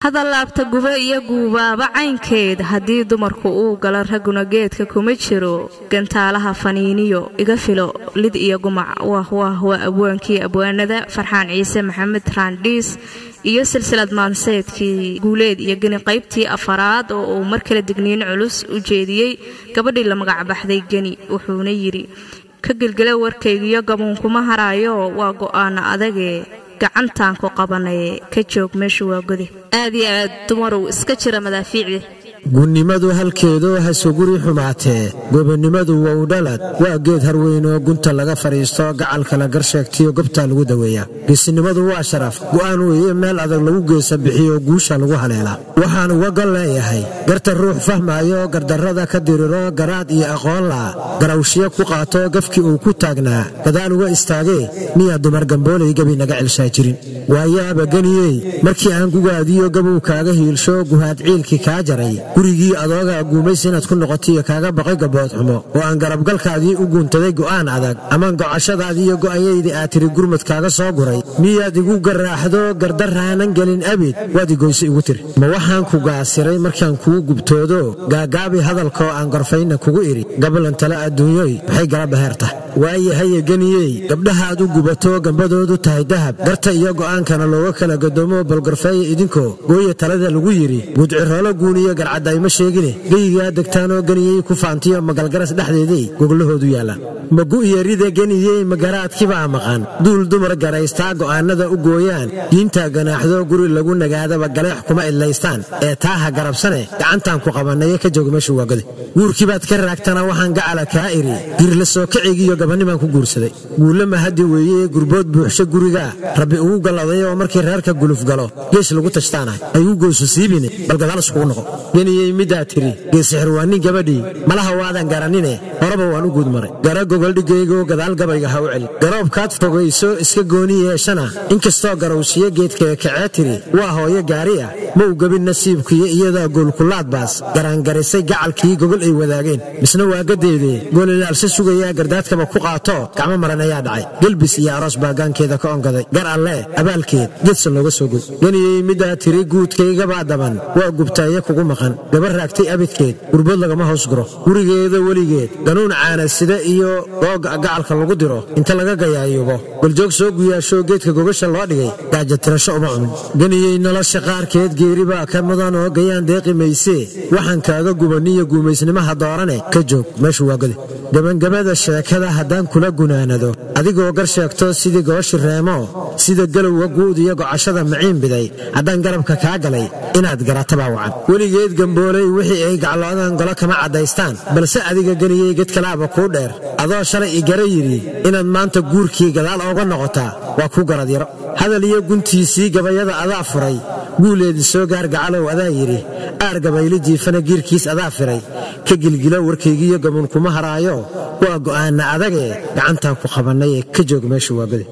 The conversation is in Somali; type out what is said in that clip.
هذا laabta guba iyo guubaaba caynkeed haddii dumarku uu gala raguna geedka kuma jiro gantaalaha faniiniyo iga filo lid iyo gumac waa abwaankii abwaanada Farxaan Ciise Maxamed Raandis iyo silsilad maanseedkii guuleed iyo gani qaybtii afaraad oo uu mar kala digniin culus u jeediyay gabadhii la magac baxday gani wuxuuna yiri ka gilgala warkaygiyo gaboon kuma haraayo waa go'aan adage gacantaan ku qabanay ka joog meesha waa godi aad iyo aad dumarow iska jira madaafiicdi gunnimadu halkeedo ha suguri xumaatee gobonimadu waa u dhalad waa geed harweyn oo gunta laga fariisto gacalka la garsheegtiyo gobta lagu daweeyaa geesinimadu waa sharaf go'aan weeye meel adag lagu geesa bixiyo guusha lagu haleelaa waxaan uga gal leeyahay garta ruux fahmaayo gardarrada ka diriro garaad iyo aqoon la garawshiyo ku qaato gafkii uu ku taagnaa gadaal uga istaagee miya dumar gamboolay gabi naga celshaa jirin waayaaba ganiyey markii aan gugaadiyo gabow kaaga hiilsho guhaad ciilkii kaa jaray gurigii adooga guumaysi inaad ku noqotiyo kaaga baqay gabood xumo oo aan garabgalkaadii u guuntaday go'aan adag amaan gocashadaadii iyo go'ayaydii aad tiri gurmad kaaga soo guray miyaad igu garaaxdo gardarraanan gelin abid waad igoysi igu tiri ma waxaan ku gaasiray markaan kugu gubtoodo gaagaabi hadalkoo aan gorfayna kugu iri gabalan tale adduunyoy maxay garaba heerta waayahaye ganiyey gabdhaha aad u gubato gambadoodu tahay dahab garta iyo go'aankana looga kala gadoomo balgorfeeya idinkoo gooya talada lagu yiri gudciroolo guuniyo garcadda ima sheegine geyigaa degtaanoo ganiyey ku faantiyo magalgaras dhexdeedii goglahoodu yaallaan magu iyo rida ganiyey magaraadkibaa maqan duul dumar garaystaa go'aanada u gooyaan diinta ganaaxdo guri lagu nagaadaba galeex kuma idlaystaan ee taaha garabsane gacantaan ku qabanaye ka jooga meesha waagade guurkiibaad ka raagtana waxaan gacala kaa iri girla soo kacigiyo gabanimaan ku guursaday guullama haddi weeye gurbood buuxsho gurigaa rabbi ugu galladay oo markii reerka guluf galo gees lagu tashtaanahay ay u goyso siibine bal gadaal iskugu noqo ganiyey middaa tiri geesixir waa nin gabadhii malaha waadan garanine horeba waan u guud maray gara gogoldhigaygoo gadaal gabayga ha u celi garoobkaad fogayso iska gooni yeeshana inkastoo garowshiyo geedkee kacee tiri waa hooyo gaari ah ma u gabin nasiibkiyo iyadaa goolkulaadbaas garaangarisay gacalkii gogol ay wadaageen misna waa gadeedee goolilaalsha sugayaa gardaadkaba ku qaato gacmo maran ayaa dhacay gelbis iyo aroos baagaankeeda ka ongaday gar alle abaalkeed gedsa looga soo goy ganiyey middaa tiri guudkaygabaa daban waa gubtaaye kugu maqan gabar raagtay abidkeed gurbood lagama hoos guro gurigeeda weligeed ganuun caanasida iyo googa gacalka lagu diro inta laga gayaayubo goljoog soo guyaasho geedka gogasha loo dhigay gaajatirasho uma cumin ganiyey nolosha qaarkeed geeribaa ka mudan oo gayaan deeqi maysee waxaan kaaga gubaniyo guumaysnimaha doorane ka joog meeshu waagade gabangabada sheekada haddaan kula gunaanado adigoo gar sheegto sidii gobashi reemo sida galowga guud iyo gocashada maciin biday haddaan garabka kaa galay inaad garatabaa wacan weligeed gamboolay wixii ay gacloodan golo kama caddaystaan balse adiga ganiyey gedkalaaba kuu dheer adoo shalay igara yidhi inaad maanta guurkii gadaal ooga noqotaa waa ku garad yaro hadal iyo guntiisii gabayada adaa furay guuleedii soo gaar gacalow adaa yidhi aar gabayli jiifana giirkiis adaa firay ka gilgilo warkaygiiyo gaboon kuma haraayo waa go'aana adage gacantaan ku qabannay ee ka joog meesha waagade